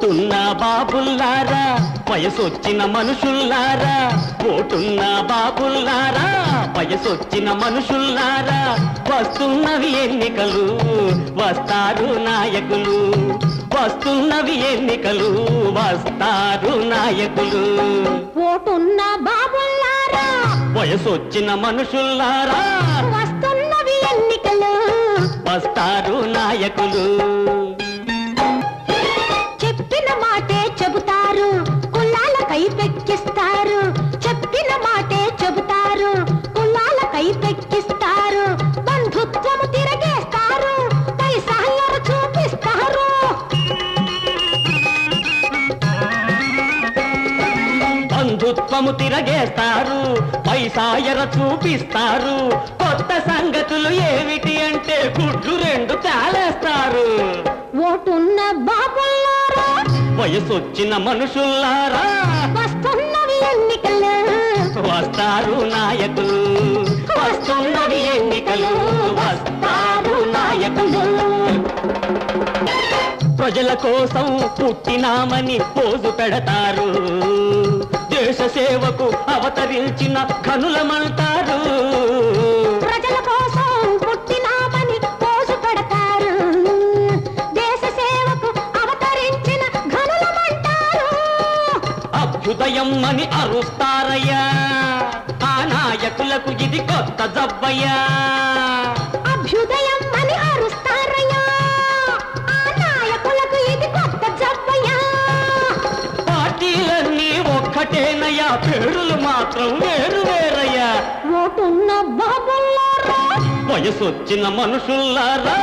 ఓటున్న బాబుల్లారా వయసొచ్చిన మనుషుల్లారా ఓటున్న బాబుల్లారా వయసొచ్చిన మనుషుల్లారా వస్తున్నవి ఎన్నికలు వస్తారు నాయకులు వస్తున్నవి ఎన్నికలు వస్తారు నాయకులు ఓటున్న బాబుల్లారా వయసొచ్చిన మనుషుల్లారా వస్తున్నవి ఎన్నికలు వస్తారు నాయకులు చెప్పిన మాటే చెబుతారు కులాలకై పెక్కిస్తారు చెప్పిన మాటే చెబుతారు కులాలకై పెక్కిస్తారు బంధుత్వము తిరగేస్తారు పైసాయరు చూపిస్తారు బంధుత్వము తిరగేస్తారు పైసాయర చూపిస్తారు కొత్త సంగతులు ఏమిటి అంటే గుడ్లు రెండు చాలేస్తారు ఓటున్న బాబుల్లారా వయసొచ్చిన మనుషుల్లారా వస్తున్నవి ఎన్నికలు వస్తారు నాయకులు వస్తున్నవి ఎన్నికలు వస్తారు నాయకులు ప్రజల కోసం పుట్టినామని పోజు పెడతారు దేశ సేవకు అవతరించిన ఘనులమంటారు ప్రజల కోసం పుట్టినామని పోజు పెడతారు దేశ సేవకు అవతరించిన ఘనులమంటారు అభ్యుదయం అని అరుస్తారయ్యా ఆ నాయకులకు ఇది కొత్త జబ్బయ్యా అభ్యుదయం అని అరుస్తారయ్యా ఆ నాయకులకు ఇది కొత్త జబ్బయ్యా పార్టీలన్నీ ఒక్కటేనయ్యా పేరులు మాత్రం వేరు వేరయ్యా ఓటున్న బాబుల్లారా వయసొచ్చిన మనుషుల్లారా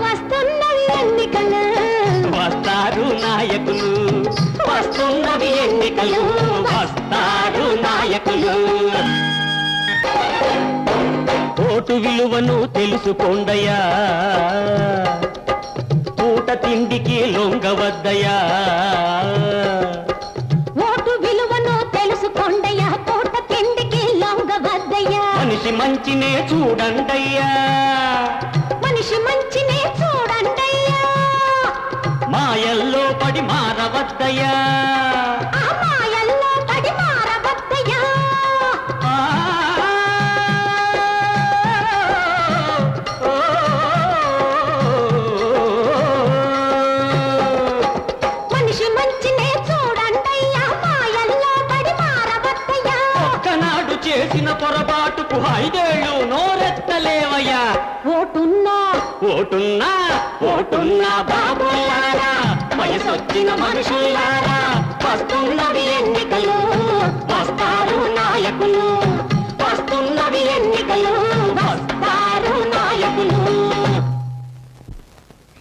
వస్తున్నవి ఎన్నికలు వస్తారు నాయకులు వస్తున్నవి ఎన్నికలు వస్తారు నాయకులు ఓటు విలువను తెలుసుకోండయ్యా పూట తిండికి లొంగవద్దయ్యా ఓటు విలువను తెలుసుకోండయ్యా పూట తిండికి లొంగవద్దయ్యా మనిషి మంచినే చూడండయ్యా మనిషి మంచినే చూడండయ్యా మాయల్లో పడి మారవద్దయ్యా ఆ మాయల్లో పడి మారవద్దయ్యా ఆ, ఓ, మనిషి మంచినే చూడండయ్యా మాయల్లో పడి మారవద్దయ్యా ఒక్కనాడు చేసిన పొరపాటుకు 5 ఏళ్ళు నోరెత్తలేవయ్యా ఓటున్నా ఓటున్నా ఓటున్నా బాబుల్లారా వయసొచ్చిన మనుషుల్లారా వస్తున్నవి ఎన్నికలు వస్తారు నాయకులు